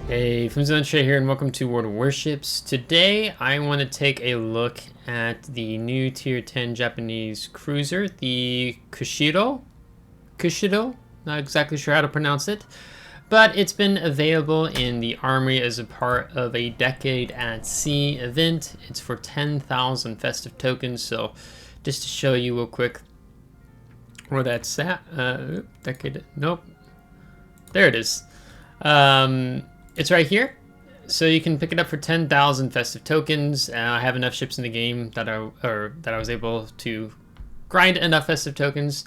Hey, FlimsyLunchTray here and welcome to World of Warships. Today I want to take a look at the new Tier 10 Japanese cruiser, the Kushiro? Not exactly sure how to pronounce it. But it's been available in the Armory as a part of a Decade at Sea event. It's for 10,000 festive tokens, so just to show you real quick where that's at. Decade, nope. There it is. It's right here, so you can pick it up for 10,000 festive tokens. I have enough ships in the game that I was able to grind enough festive tokens.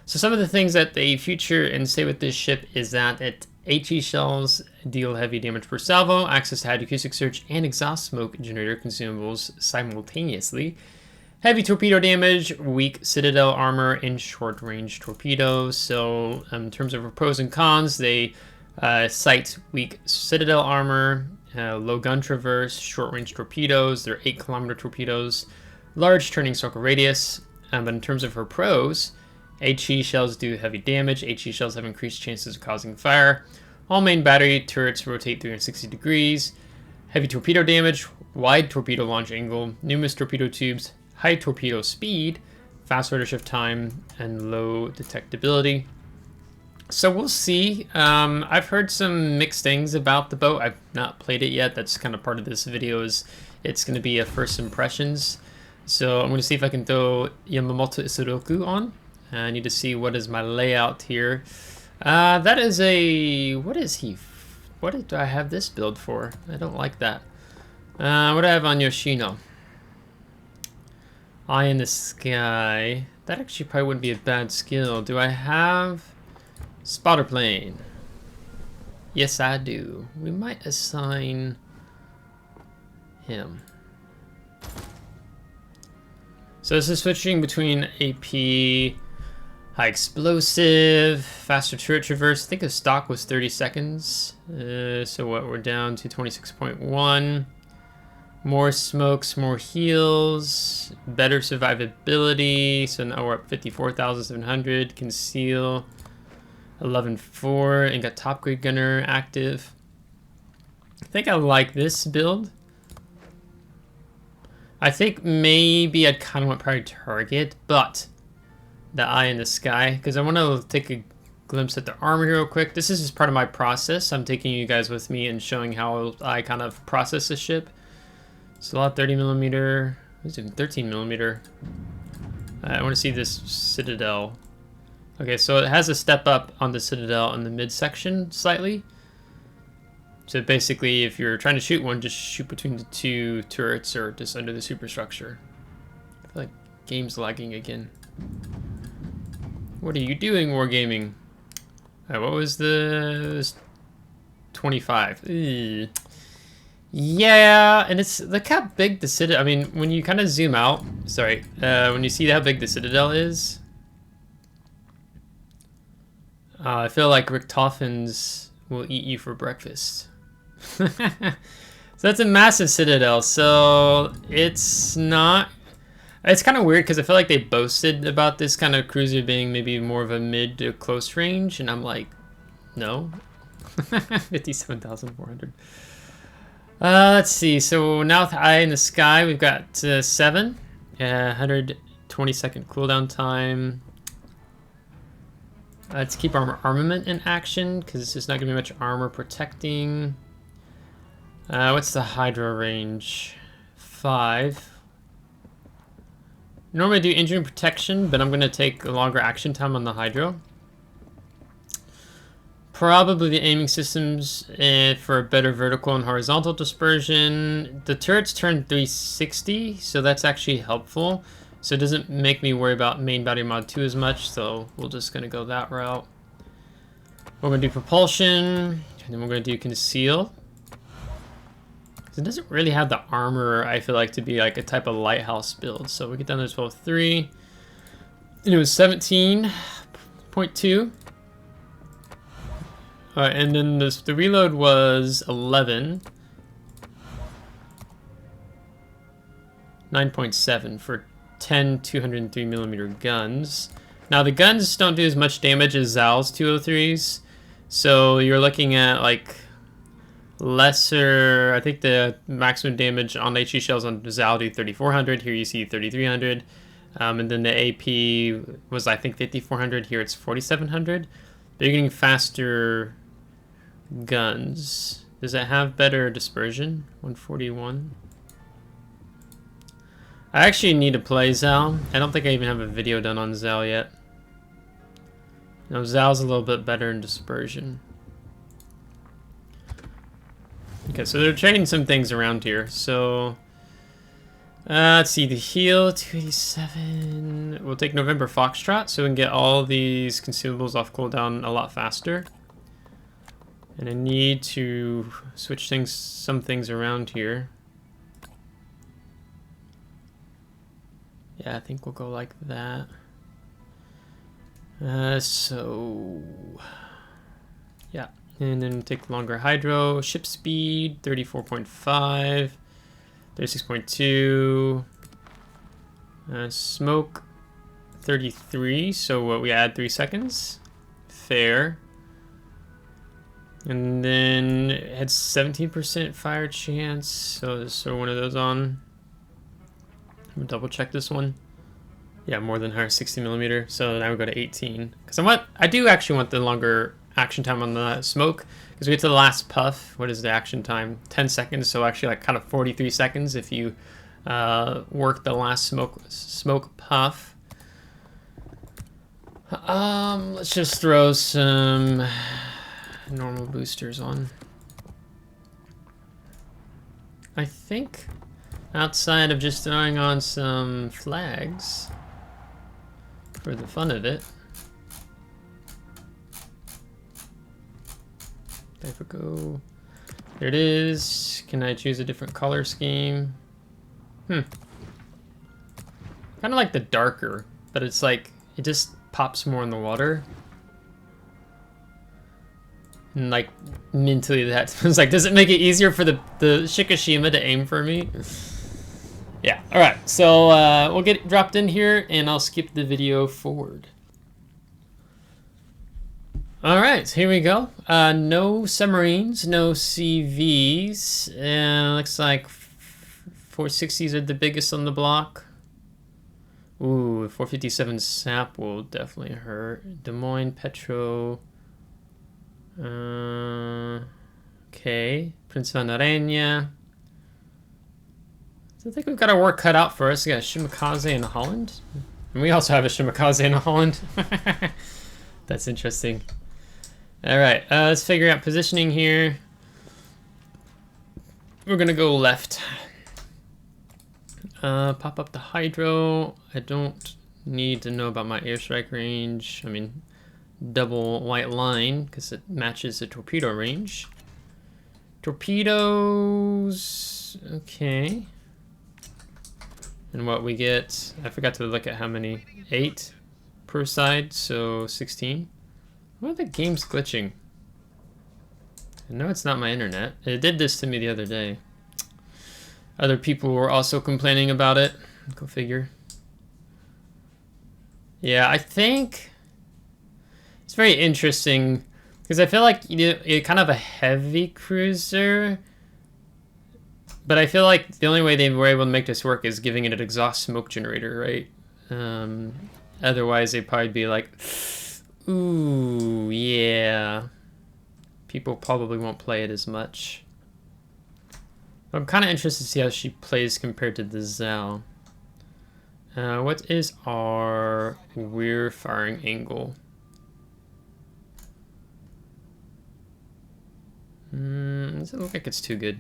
So some of the things that they feature and say with this ship is that it HE shells deal heavy damage per salvo, access to hydroacoustic search and exhaust smoke generator consumables simultaneously, heavy torpedo damage, weak citadel armor, and short range torpedoes. So in terms of pros and cons, they cite weak citadel armor, low gun traverse, short range torpedoes. They're 8-kilometer torpedoes, large turning circle radius. But in terms of her pros, HE shells do heavy damage. HE shells have increased chances of causing fire. All main battery turrets rotate 360 degrees. Heavy torpedo damage, wide torpedo launch angle, numerous torpedo tubes, high torpedo speed, fast rotor shift time, and low detectability. So we'll see. I've heard some mixed things about the boat. I've not played it yet. That's kind of part of this video. Is it's going to be a first impressions. So I'm going to see if I can throw Yamamoto Isuroku on. I need to see what is my layout here. That is a... What is he? What do I have this build for? I don't like that. What do I have on Yoshino? Eye in the Sky. That actually probably wouldn't be a bad skill. Do I have... Spotter plane? Yes, I do. We might assign him. So this is switching between AP, high explosive, faster turret traverse. I think the stock was 30 seconds. So what, we're down to 26.1. More smokes, more heals, better survivability. So now we're up 54,700. Conceal 11.4 and got top grade gunner active. I think I like this build. I think maybe I'd kind of want probably target, but the eye in the sky, because I want to take a glimpse at the armor here real quick. This is just part of my process. I'm taking you guys with me and showing how I kind of process the ship. So a lot 30 millimeter, what's it, 13 millimeter. I want to see this citadel. Okay, so it has a step up on the citadel in the midsection slightly. So basically, if you're trying to shoot one, just shoot between the two turrets or just under the superstructure. I feel like game's lagging again. What are you doing, Wargaming? What was the 25? Ugh. Yeah, and it's look how big the citadel. I mean, when you kind of zoom out, sorry, when you see how big the citadel is. I feel like Richthofen's will eat you for breakfast. So that's a massive citadel. So it's not... It's kind of weird because I feel like they boasted about this kind of cruiser being maybe more of a mid to close range. And I'm like, no. 57,400. Let's see. So now with Eye in the Sky, we've got 7. 120-second cooldown time. Let's keep our armament in action because there's not going to be much armor protecting. What's the Hydra range? 5. Normally I do engine protection, but I'm going to take a longer action time on the Hydra. Probably the aiming systems for a better vertical and horizontal dispersion. The turrets turn 360, so that's actually helpful. So it doesn't make me worry about main battery mod 2 as much, so we're just going to go that route. We're going to do propulsion, and then we're going to do conceal. It doesn't really have the armor, I feel like, to be like a type of lighthouse build. So we get down to 12.3. And it was 17.2. And then the reload was 11. 9.7 for 10 203 millimeter guns. Now the guns don't do as much damage as Zal's 203s, so you're looking at like lesser. I think the maximum damage on HE shells on Zal do 3400. Here you see 3300. And then the AP was, I think, 5400. Here it's 4700. But you're getting faster guns. Does it have better dispersion? 141. I actually need to play Zal. I don't think I even have a video done on Zal yet. No, Zal's a little bit better in dispersion. Okay, so they're trading some things around here. So, let's see, the heal, 287. We'll take November Foxtrot so we can get all these consumables off cooldown a lot faster. And I need to switch some things around here. Yeah, I think we'll go like that. So, yeah. And then take longer hydro. Ship speed, 34.5. 36.2. Smoke, 33. So what, we add 3 seconds. Fair. And then it had 17% fire chance. So let's throw one of those on. I'm gonna double check this one. Yeah, more than her 60mm. So now we go to 18. Because I do actually want the longer action time on the smoke. Because we get to the last puff. What is the action time? 10 seconds. So actually like kind of 43 seconds if you work the last smoke puff. Let's just throw some normal boosters on. I think outside of just throwing on some flags for the fun of it. There we go. There it is. Can I choose a different color scheme? Kind of like the darker, but it's like, it just pops more in the water. And like, mentally that was like, does it make it easier for the Shikishima to aim for me? Yeah, alright, so we'll get dropped in here and I'll skip the video forward. Alright, here we go. No submarines, no CVs. Looks like 460s are the biggest on the block. Ooh, 457 SAP will definitely hurt. Des Moines, Petro. Okay, Prince Vanarenia. So I think we've got our work cut out for us. We got a Shimakaze in Holland. And we also have a Shimakaze in Holland. That's interesting. Alright, let's figure out positioning here. We're gonna go left. Pop up the hydro. I don't need to know about my airstrike range. I mean, double white line because it matches the torpedo range. Torpedoes, okay. And what we get, I forgot to look at how many. 8 per side, so 16. Why are the games glitching? I know it's not my internet. It did this to me the other day. Other people were also complaining about it. Go figure. Yeah, I think it's very interesting because I feel like you're kind of a heavy cruiser, but I feel like the only way they were able to make this work is giving it an exhaust smoke generator, right? Otherwise, they'd probably be like, ooh, yeah. People probably won't play it as much. I'm kind of interested to see how she plays compared to the Zal. What is our rear firing angle? Doesn't look like it's too good.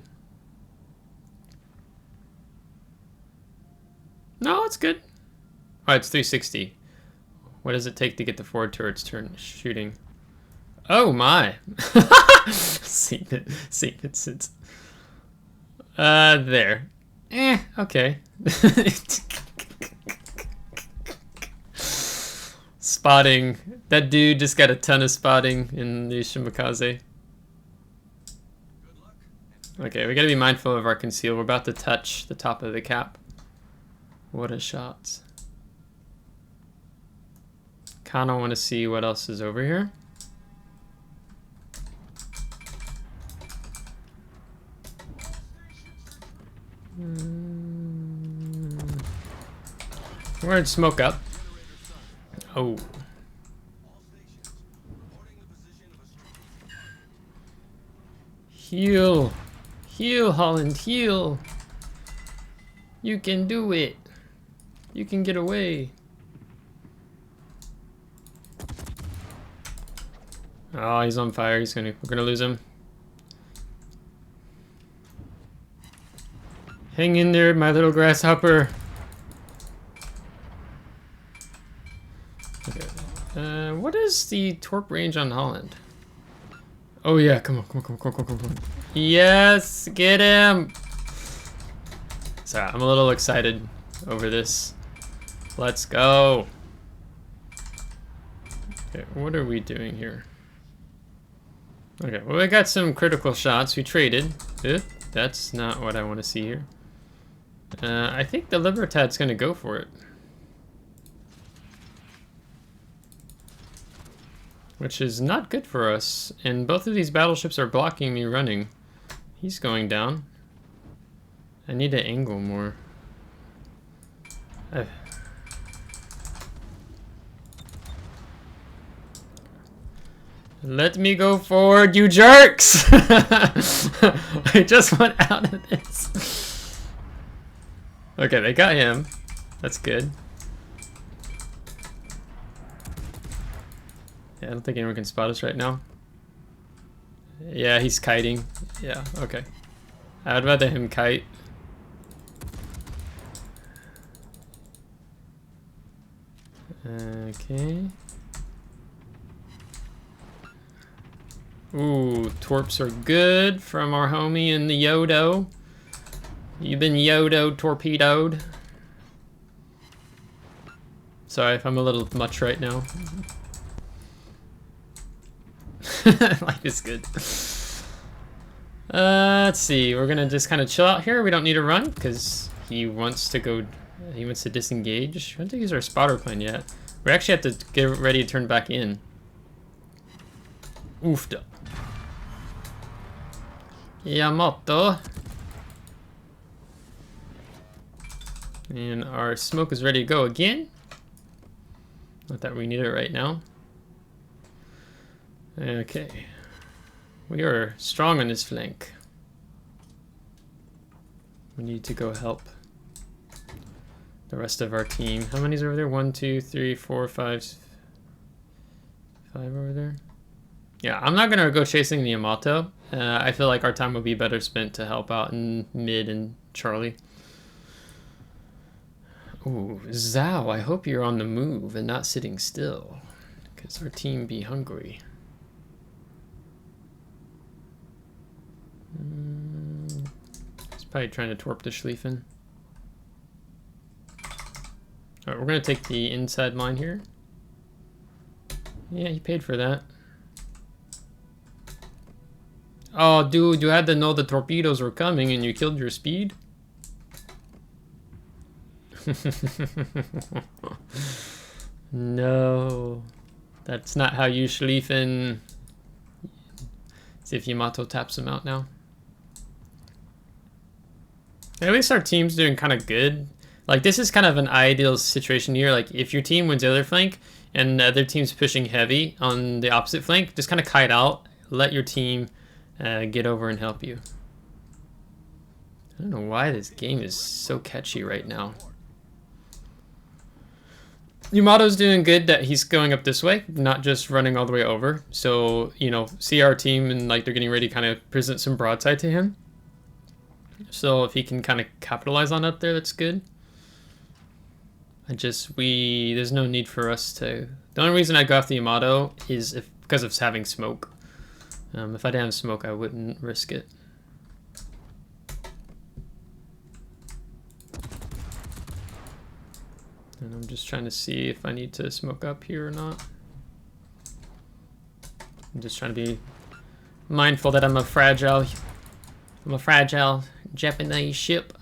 No, it's good. Oh, it's 360. What does it take to get the forward turrets shooting? Oh my! St. Vincent. There. Okay. Spotting. That dude just got a ton of spotting in the Shimakaze. Okay, we gotta be mindful of our conceal. We're about to touch the top of the cap. What a shot. Kinda wanna see what else is over here. We're gonna smoke up. Oh. Heal. Heal, Holland, heal. You can do it. You can get away. Oh, he's on fire. We're gonna lose him. Hang in there, my little grasshopper. Okay. What is the torp range on Holland? Oh yeah, come on, come on, come on, come on, come on, come on. Yes, get him! Sorry, I'm a little excited over this. Let's go. Okay, what are we doing here? Okay, well we got some critical shots. We traded. That's not what I want to see here. I think the Libertad's gonna go for it. Which is not good for us. And both of these battleships are blocking me running. He's going down. I need to angle more. Let me go forward, you jerks! I just went out of this. Okay, they got him. That's good. Yeah, I don't think anyone can spot us right now. Yeah, he's kiting. Yeah, okay. I'd rather him kite. Okay. Ooh, torps are good from our homie in the Yodo. You've been Yodo torpedoed. Sorry if I'm a little much right now. Life is good. Let's see. We're gonna just kind of chill out here. We don't need to run because he wants to go. He wants to disengage. I don't think he's our spotter plane yet. We actually have to get ready to turn back in. Oofda. Yamato. And our smoke is ready to go again. Not that we need it right now. Okay. We are strong on this flank. We need to go help the rest of our team. How many's over there? 1, 2, 3, 4, 5. 5 over there. Yeah, I'm not gonna go chasing the Yamato. I feel like our time would be better spent to help out in mid and Charlie. Ooh, Zhao, I hope you're on the move and not sitting still, because our team be hungry. He's probably trying to torp the Schlieffen. Alright, we're gonna take the inside line here. Yeah, he paid for that. Oh, dude, you had to know the torpedoes were coming and you killed your speed? No. That's not how you Schlieffen. See if Yamato taps him out now. At least our team's doing kind of good. Like, this is kind of an ideal situation here. Like, if your team wins the other flank and the other team's pushing heavy on the opposite flank, just kind of kite out. Let your team get over and help you. I don't know why this game is so catchy right now. Yamato's doing good that he's going up this way, not just running all the way over. So, you know, see our team and like they're getting ready to kind of present some broadside to him. So if he can kind of capitalize on up there, that's good. There's no need for us to. The only reason I go after Yamato is because of having smoke. If I didn't have smoke, I wouldn't risk it. And I'm just trying to see if I need to smoke up here or not. I'm just trying to be mindful that I'm a fragile Japanese ship.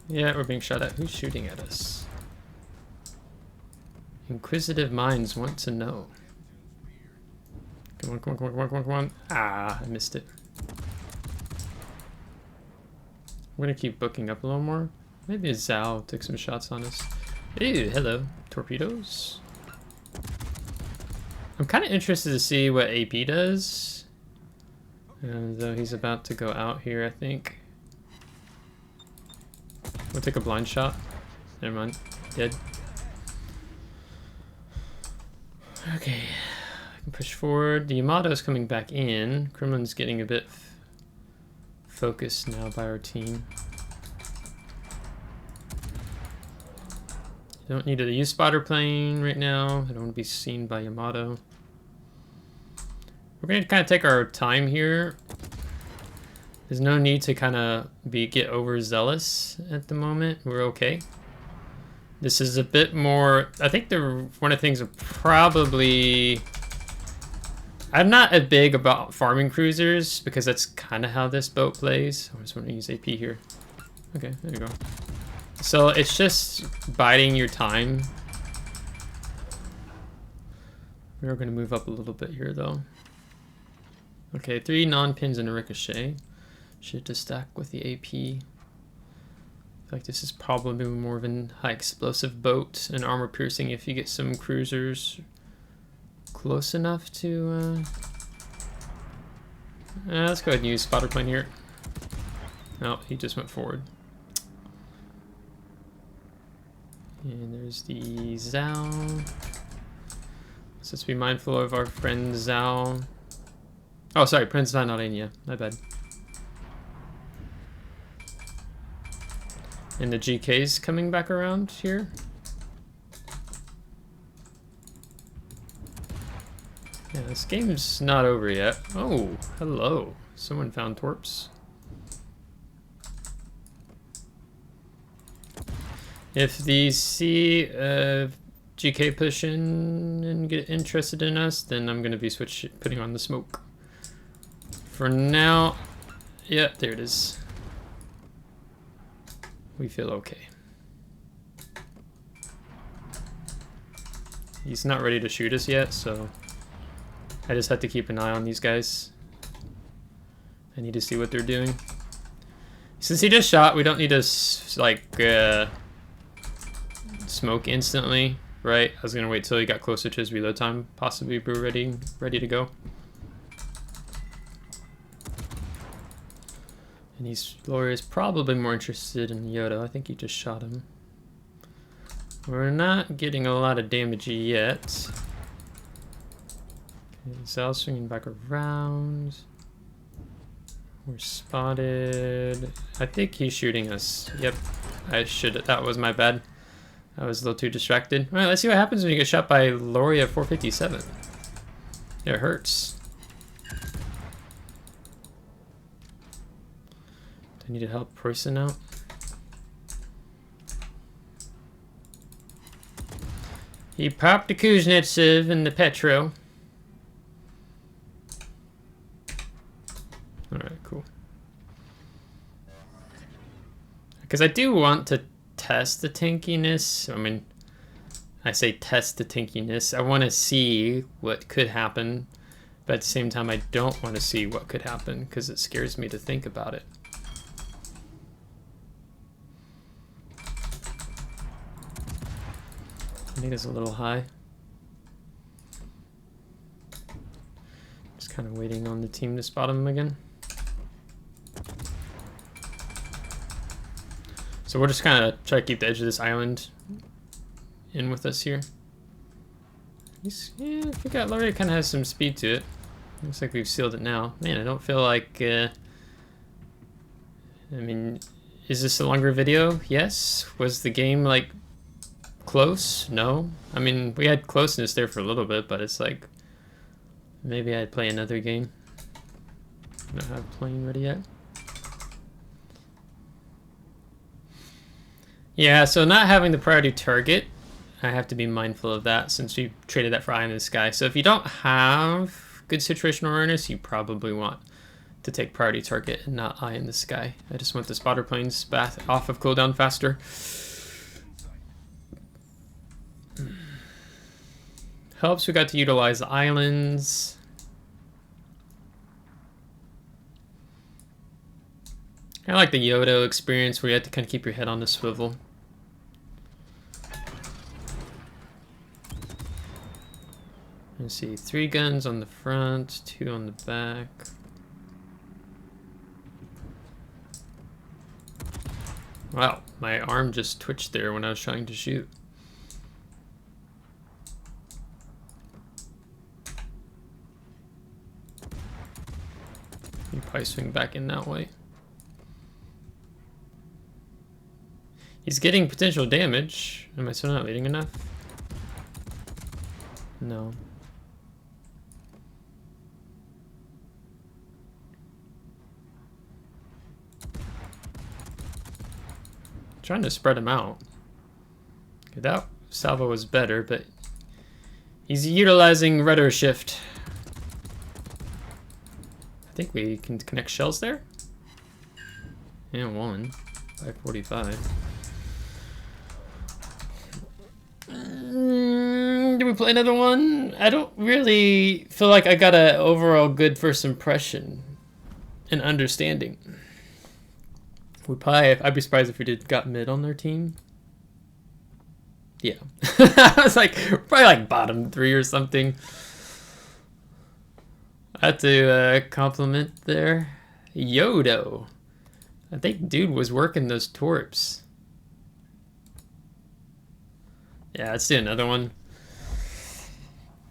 Yeah, we're being shot at. Who's shooting at us? Inquisitive minds want to know. Come on, come on, come on, come on, come on, come on. Ah, I missed it. We're gonna keep booking up a little more. Maybe Zhao took some shots on us. Ew, hello. Torpedoes. I'm kind of interested to see what AP does. Though he's about to go out here, I think. We'll take a blind shot. Never mind. Dead. Okay. I can push forward. The Yamato's coming back in. Kremlin's getting a bit focused now by our team. I don't need to use spotter plane right now. I don't want to be seen by Yamato. We're going to kind of take our time here. There's no need to kind of get overzealous at the moment. We're okay. This is a bit more, I think one of the things are probably, I'm not as big about farming cruisers because that's kind of how this boat plays. I just want to use AP here. Okay, there you go. So it's just biding your time. We're going to move up a little bit here though. Okay, 3 non-pins and a ricochet. Should just stack with the AP. I feel like this is probably more of an high explosive boat and armor piercing if you get some cruisers close enough to let's go ahead and use spotter plane here. Oh, he just went forward. And there's the Zhao. So let's be mindful of our friend Zhao. Oh, sorry, Prince Zhao not in yet. My bad. And the GK's coming back around here. Yeah, this game's not over yet. Oh, hello. Someone found Torps. If these see GK push in and get interested in us, then I'm gonna be putting on the smoke. For now, yeah, there it is. We feel okay. He's not ready to shoot us yet, so I just have to keep an eye on these guys. I need to see what they're doing. Since he just shot, we don't need to like smoke instantly, right? I was gonna wait till he got closer to his reload time, possibly be ready to go. And he's Gloria is probably more interested in Yoda. I think he just shot him. We're not getting a lot of damage yet. Okay, Zhao swinging back around. We're spotted. I think he's shooting us. Yep, that was my bad. I was a little too distracted. All right, let's see what happens when you get shot by Loria 457. It hurts. I need to help person out. He popped the Kuznetsov and the Petro. Alright, cool. Because I do want to test the tankiness. I mean, I say test the tankiness. I want to see what could happen. But at the same time, I don't want to see what could happen because it scares me to think about it. I think it's a little high. Just kind of waiting on the team to spot him again. So we'll just kind of try to keep the edge of this island in with us here. Yeah, I think Loria kind of has some speed to it. Looks like we've sealed it now. Man, I don't feel like... I mean, is this a longer video? Yes. Was the game, like, close? No. I mean, we had closeness there for a little bit, but it's like... Maybe I'd play another game. I don't have a plane ready yet. Yeah, so not having the priority target, I have to be mindful of that since we traded that for Eye in the Sky. So if you don't have good situational awareness, you probably want to take priority target and not Eye in the Sky. I just want the spotter planes back off of cooldown faster. Helps we got to utilize the islands. I like the Yodo experience where you have to kind of keep your head on the swivel. Let's see, 3 guns on the front, 2 on the back. Wow, my arm just twitched there when I was trying to shoot. You probably swing back in that way. He's getting potential damage. Am I still not leading enough? No. Trying to spread him out. Okay, that salvo was better, but he's utilizing rudder shift. I think we can connect shells there. And 1. 545. Do we play another one? I don't really feel like I got an overall good first impression and understanding. I'd be surprised if we got mid on their team. Yeah. I was like, probably like bottom 3 or something. I had to compliment there. Yodo. I think dude was working those torps. Yeah, let's do another one.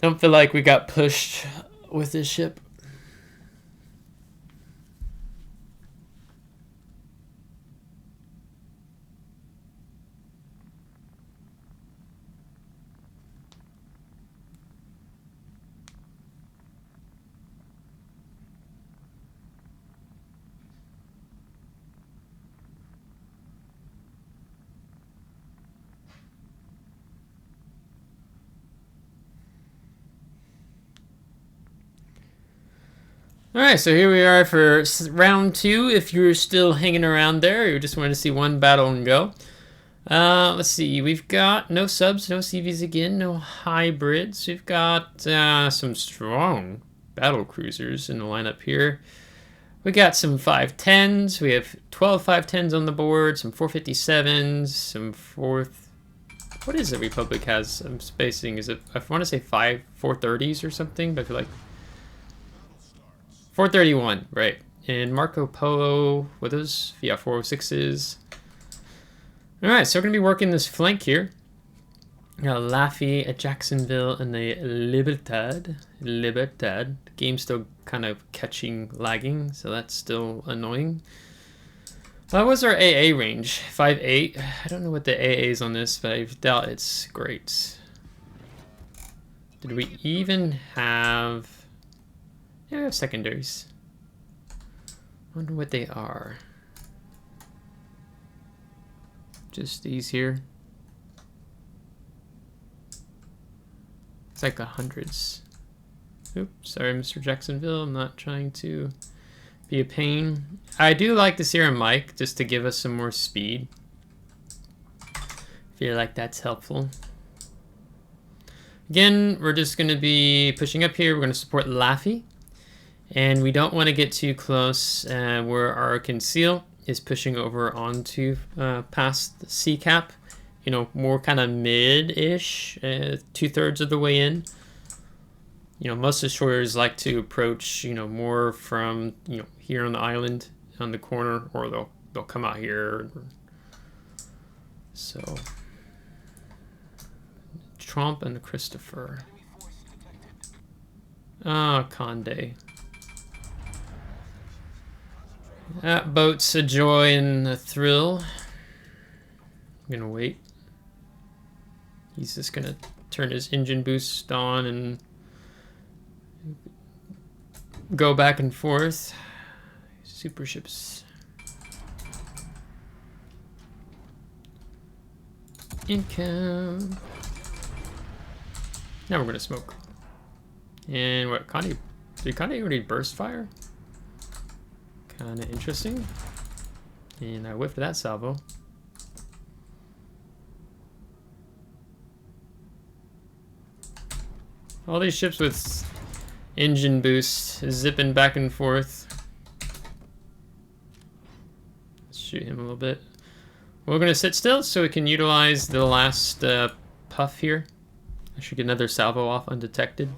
Don't feel like we got pushed with this ship. Alright, so here we are for round 2. If you're still hanging around there, you just wanted to see one battle and go. Let's see, we've got no subs, no CVs again, no hybrids. We've got some strong battle cruisers in the lineup here. We got some 510s. We have 12 510s on the board, some 457s, some what is it Republic has? I'm spacing. Is it, I want to say 430s or something, but I feel like 431, right. And Marco Polo, what are those? Yeah, 406s. Alright, so we're going to be working this flank here. We got Laffy at Jacksonville and the Libertad. The game's still kind of lagging, so that's still annoying. What was our AA range? 5.8. I don't know what the AA is on this, but I doubt it's great. Did we even have... Yeah, we have secondaries. I wonder what they are. Just these here. It's like 100s. Oops, sorry, Mr. Jacksonville. I'm not trying to be a pain. I do like this here mic just to give us some more speed. Feel like that's helpful. Again, we're just going to be pushing up here. We're going to support Laffy. And we don't want to get too close where our conceal is pushing over onto past the C cap. You know, more kind of mid-ish, 2/3 of the way in. You know, most destroyers like to approach, you know, more from, you know, here on the island, on the corner, or they'll come out here. So, Trump and Christopher. Ah, Conde. That boat's a joy and a thrill. I'm gonna wait. He's just gonna turn his engine boost on and go back and forth. Super ships. Income. Now we're gonna smoke. And what, Conde? Did Conde already burst fire? Kind of interesting. And I whiffed that salvo. All these ships with engine boost zipping back and forth. shoot him a little bit. We're gonna sit still so we can utilize the last puff here. I should get another salvo off undetected.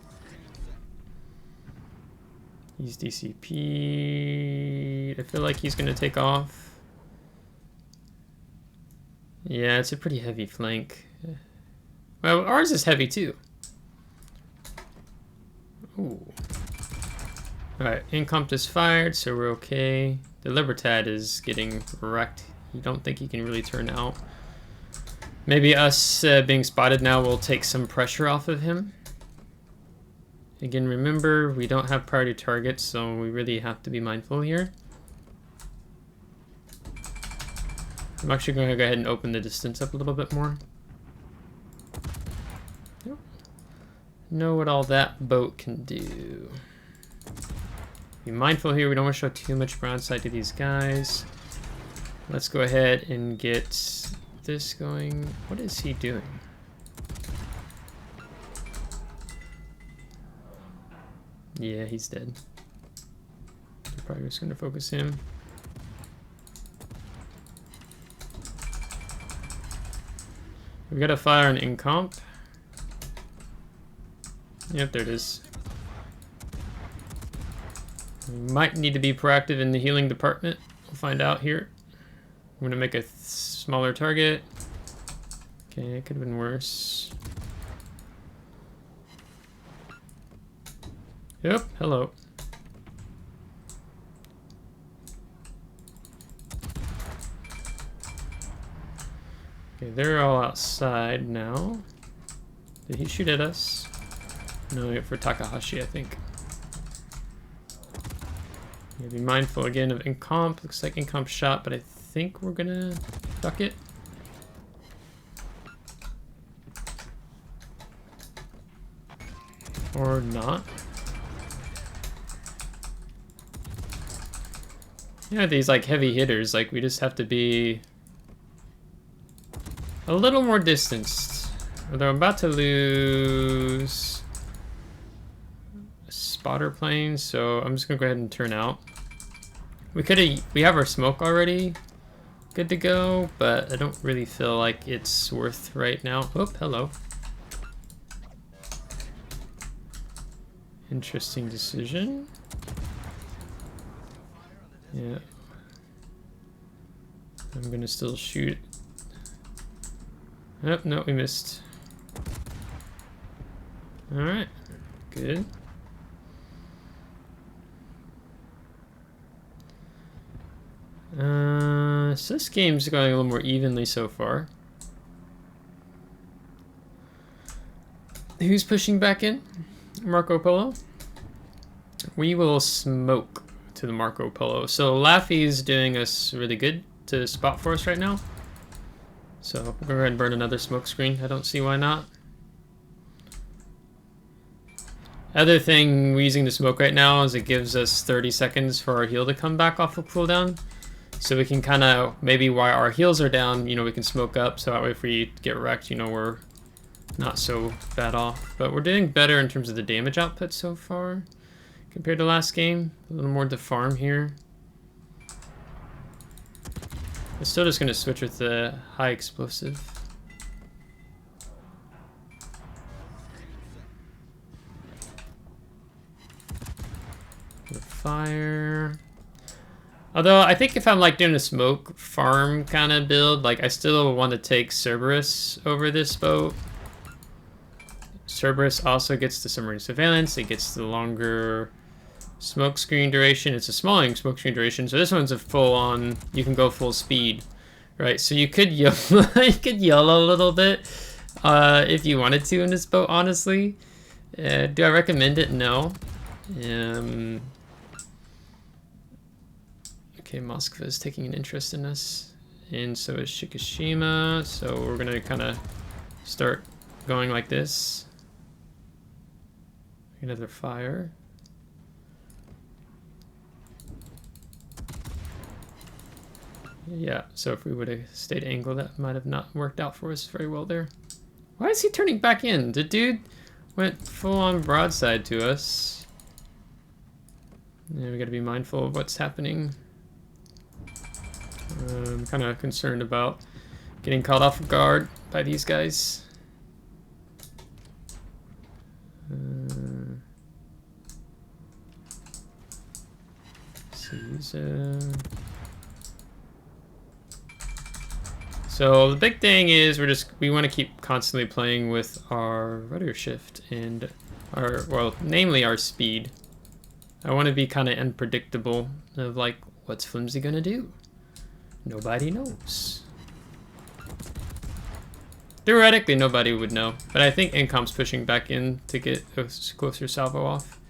He's DCP. I feel like he's gonna take off. Yeah, it's a pretty heavy flank. Well, ours is heavy too. Ooh. Alright, incomp is fired, so we're okay. The Libertad is getting wrecked. You don't think he can really turn out. Maybe us being spotted now will take some pressure off of him. Again, remember, we don't have priority targets, so we really have to be mindful here. I'm actually going to go ahead and open the distance up a little bit more. Know what all that boat can do. Be mindful here, we don't want to show too much broadside to these guys. Let's go ahead and get this going. What is he doing? Yeah, he's dead. We're probably just going to focus him. We got to fire an incomp. Yep, there it is. We might need to be proactive in the healing department. We'll find out here. I'm going to make a smaller target. Okay, it could have been worse. Yep, hello. Okay, they're all outside now. Did he shoot at us? No, for Takahashi, I think. Yeah, be mindful again of incomp. Looks like incomp shot, but I think we're gonna duck it. Or not. Yeah, these like heavy hitters, like we just have to be a little more distanced. Although I'm about to lose a spotter plane, so I'm just gonna go ahead and turn out. We have our smoke already good to go, but I don't really feel like it's worth right now. Oh, hello. Interesting decision. Yeah. I'm gonna still shoot. Oh, no, we missed. Alright, good. So this game's going a little more evenly so far. Who's pushing back in? Marco Polo? We will smoke to the Marco Polo. So Laffy's doing us really good to spot for us right now. So we'll go ahead and burn another smoke screen. I don't see why not. Other thing we're using the smoke right now is it gives us 30 seconds for our heal to come back off of cooldown. So we can kind of, maybe while our heals are down, you know, we can smoke up. So that way if we get wrecked, you know, we're not so bad off. But we're doing better in terms of the damage output so far compared to last game. A little more to farm here. I'm still just going to switch with the high explosive. The fire. Although I think if I'm like doing a smoke farm kind of build, like I still want to take Cerberus over this boat. Cerberus also gets the submarine surveillance. It gets the longer smoke screen duration. It's a smaller smoke screen duration. So this one's a full on, you can go full speed, right? So you could yell, you could yell a little bit if you wanted to in this boat, honestly. Do I recommend it? No. Okay, Moskva is taking an interest in us. And so is Shikishima. So we're gonna kind of start going like this. Another fire. Yeah, so if we would have stayed angled, that might have not worked out for us very well there. Why is he turning back in? The dude went full-on broadside to us. Yeah, we gotta be mindful of what's happening. I'm kind of concerned about getting caught off guard by these guys. So the big thing is we want to keep constantly playing with our rudder shift and namely our speed. I want to be kind of unpredictable of like, what's Flimsy gonna do? Nobody knows. Theoretically, nobody would know, but I think Incom's pushing back in to get a closer salvo off.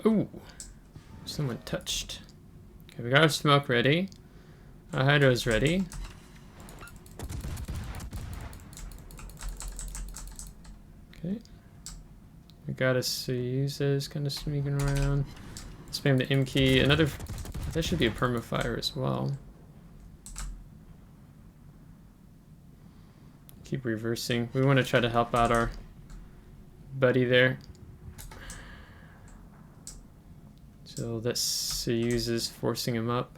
Ooh, someone touched. Okay, we got our smoke ready. Our hydro's ready. Okay. We got us Asus kind of sneaking around. Spam the M key. Another. That should be a permafire as well. Keep reversing. We want to try to help out our buddy there. So that Soyuz is forcing him up.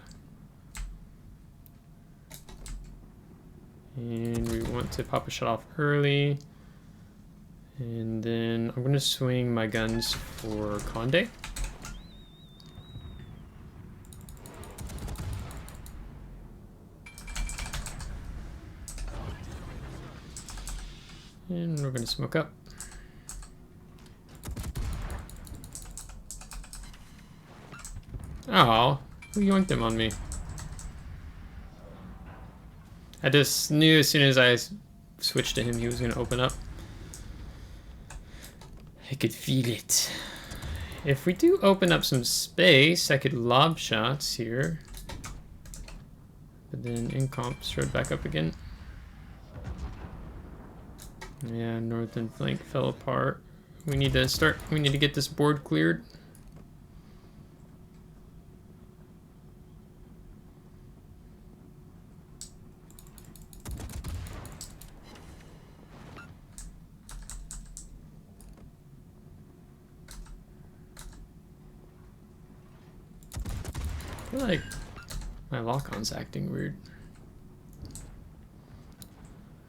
And we want to pop a shot off early. And then I'm going to swing my guns for Conde. And we're going to smoke up. Oh, who yoinked him on me? I just knew as soon as I switched to him, he was going to open up. I could feel it. If we do open up some space, I could lob shots here. But then Incomp strode back up again. Yeah, northern flank fell apart. We need to get this board cleared. I feel like my lock-on's acting weird.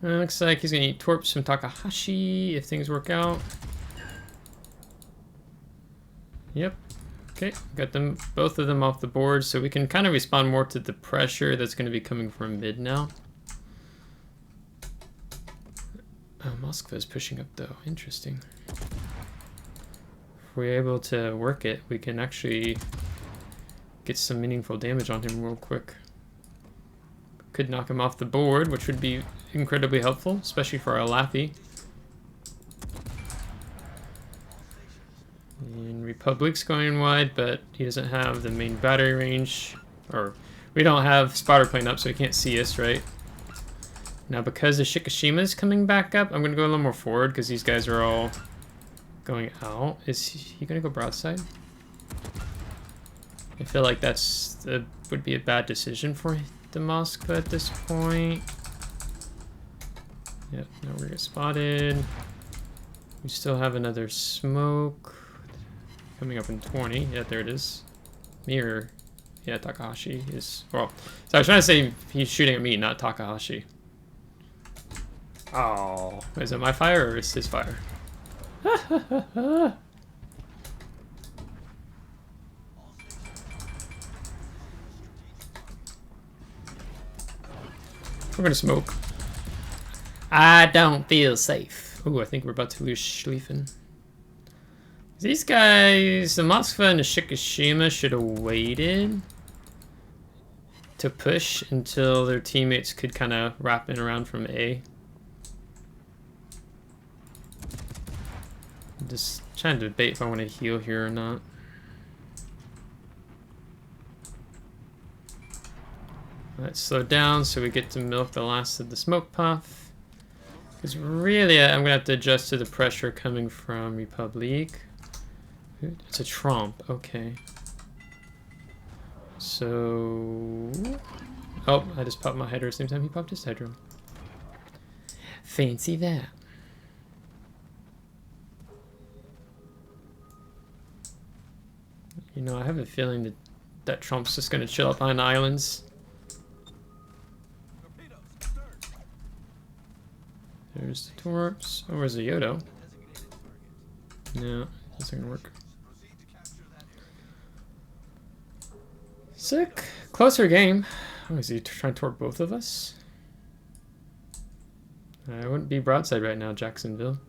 Looks like he's gonna eat torps from Takahashi if things work out. Yep. Okay, got them, both of them off the board, so we can kind of respond more to the pressure that's going to be coming from mid now. Oh, Moskva is pushing up though. Interesting. If we're able to work it, we can actually get some meaningful damage on him real quick. Could knock him off the board, which would be incredibly helpful, especially for our Laffy. And Republic's going wide, but he doesn't have the main battery range, or we don't have spotter plane up, so he can't see us, right? Now, because the Shikishima's coming back up, I'm going to go a little more forward because these guys are all going out. Is he going to go broadside? I feel like would be a bad decision for the Moskva at this point. Yep, now we're get spotted. We still have another smoke coming up in 20. Yeah, there it is. Mirror. Yeah, Takahashi is. Well, so I was trying to say he's shooting at me, not Takahashi. Oh, is it my fire or is his fire? We're gonna smoke. I don't feel safe. Ooh, I think we're about to lose Schlieffen. These guys, the Moskva and the Shikishima should have waited to push until their teammates could kind of wrap in around from A. I'm just trying to debate if I want to heal here or not. Let's slow down so we get to milk the last of the smoke puff. Because really, I'm going to have to adjust to the pressure coming from Republic. It's a Trump, okay. So... Oh, I just popped my hydro at the same time he popped his hydro. Fancy that. You know, I have a feeling that that Trump's just gonna chill up on the islands. There's the Torps. Oh, where's the Yodo? No, that's not gonna work. Sick. Closer game. Oh, is he trying to torp both of us? I wouldn't be broadside right now, Jacksonville.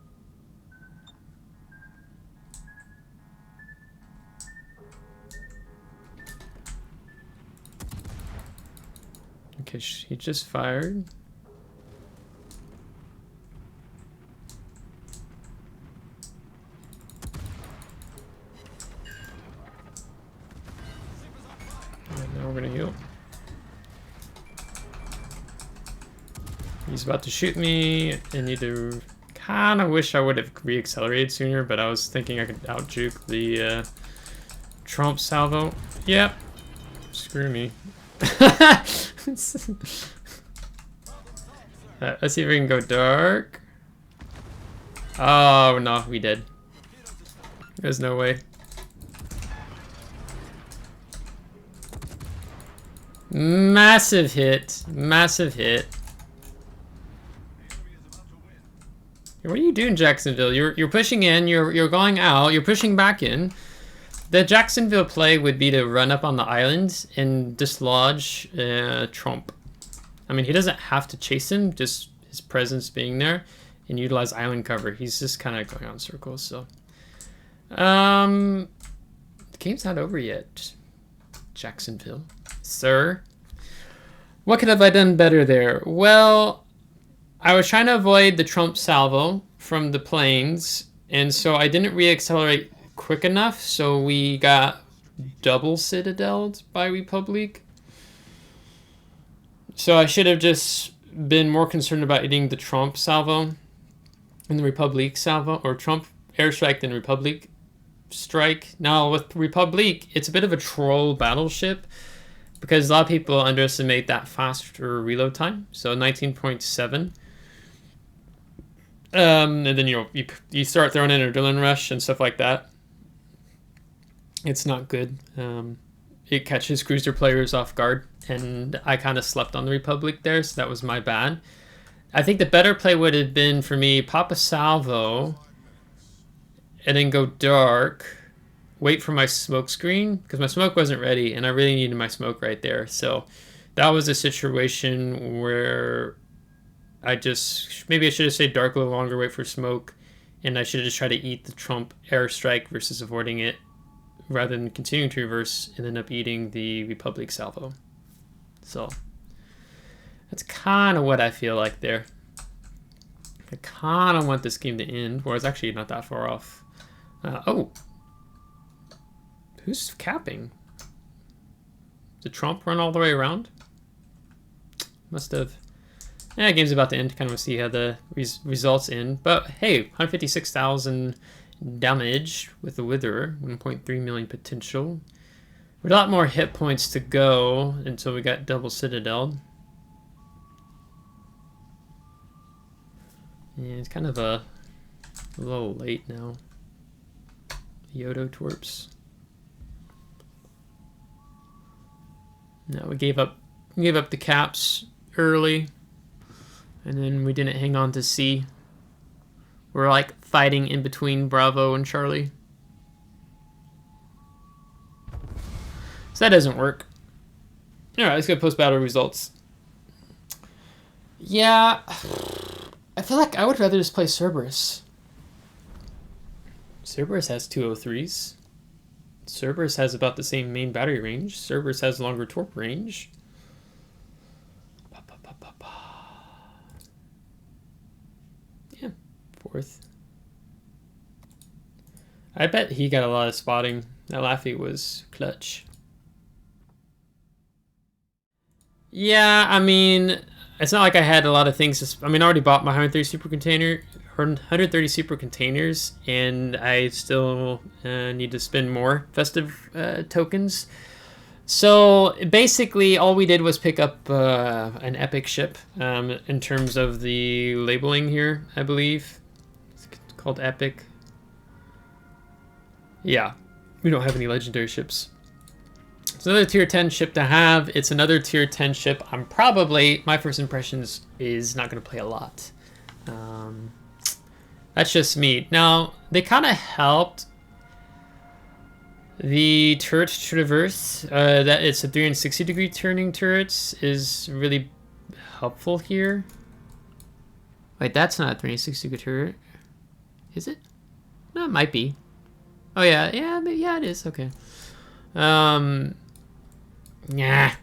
Okay, he just fired. And now we're gonna heal. He's about to shoot me. I need to... Kinda wish I would have re-accelerated sooner, but I was thinking I could out-juke the Trump salvo. Yep. Screw me. Let's see if we can go dark. Oh no, we did. There's no way. Massive hit. Massive hit. What are you doing, Jacksonville? You're pushing in, you're going out, you're pushing back in. The Jacksonville play would be to run up on the island and dislodge Trump. I mean, he doesn't have to chase him, just his presence being there, and utilize island cover. He's just kind of going on circles, so. The game's not over yet, Jacksonville. Sir? What could have I done better there? Well, I was trying to avoid the Trump salvo from the planes, and so I didn't re-accelerate quick enough, so we got double citadeled by Republic. So I should have just been more concerned about hitting the Trump salvo and the Republic salvo, or Trump airstrike than Republic strike. Now with Republic, it's a bit of a troll battleship because a lot of people underestimate that faster reload time. So 19.7. And then you start throwing in adrenaline rush and stuff like that. It's not good. It catches cruiser players off guard, and I kind of slept on the Republic there, so that was my bad. I think the better play would have been for me, pop a salvo, and then go dark, wait for my smoke screen, because my smoke wasn't ready, and I really needed my smoke right there. So that was a situation where maybe I should have stayed dark a little longer, wait for smoke, and I should have just tried to eat the Trump airstrike versus avoiding it, rather than continuing to reverse and end up eating the Republic salvo. So that's kind of what I feel like there. I kind of want this game to end, whereas actually not that far off. Oh, who's capping? Did Trump run all the way around? Must have. Yeah, game's about to end. Kind of see how the results end. But hey, 156,000 damage with the Witherer, 1.3 million potential. With a lot more hit points to go until we got double citadel. Yeah, it's kind of a little late now. Yodo twerps. No, we gave up the caps early, and then we didn't hang on to C. We're like fighting in between Bravo and Charlie. So that doesn't work. Alright, let's go post battle results. Yeah, I feel like I would rather just play Cerberus. Cerberus has 203s. Cerberus has about the same main battery range. Cerberus has longer torp range. Yeah, fourth. I bet he got a lot of spotting. That Laffy was clutch. Yeah, I mean, it's not like I had a lot of things. I mean, I already bought my 130 super containers, and I still need to spend more festive tokens. So basically, all we did was pick up an epic ship in terms of the labeling here, I believe. It's called Epic. Yeah. We don't have any legendary ships. It's another tier 10 ship to have. It's another tier 10 ship. I'm probably, my first impressions is not going to play a lot. That's just me. Now, they kind of helped the turret traverse. That it's a 360-degree turning turrets is really helpful here. Wait, that's not a 360-degree turret. Is it? No, it might be. Oh, yeah. Yeah, it is. Okay. Yeah,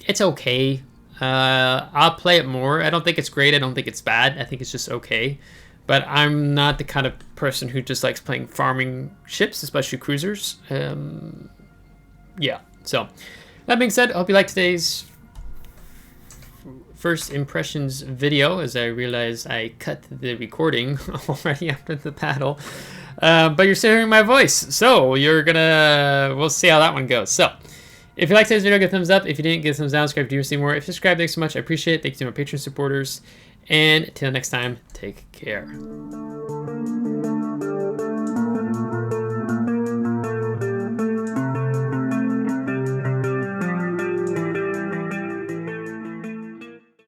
it's okay. I'll play it more. I don't think it's great. I don't think it's bad. I think it's just okay. But I'm not the kind of person who just likes playing farming ships, especially cruisers. Yeah, so that being said, I hope you liked today's first impressions video, as I realized I cut the recording already after the battle. But you're still hearing my voice, so we'll see how that one goes. So if you liked today's video, give a thumbs up. If you didn't, give a thumbs down. Subscribe if you want to see more. If you subscribe, thanks so much. I appreciate it. Thank you to my Patreon supporters. And until next time, take care.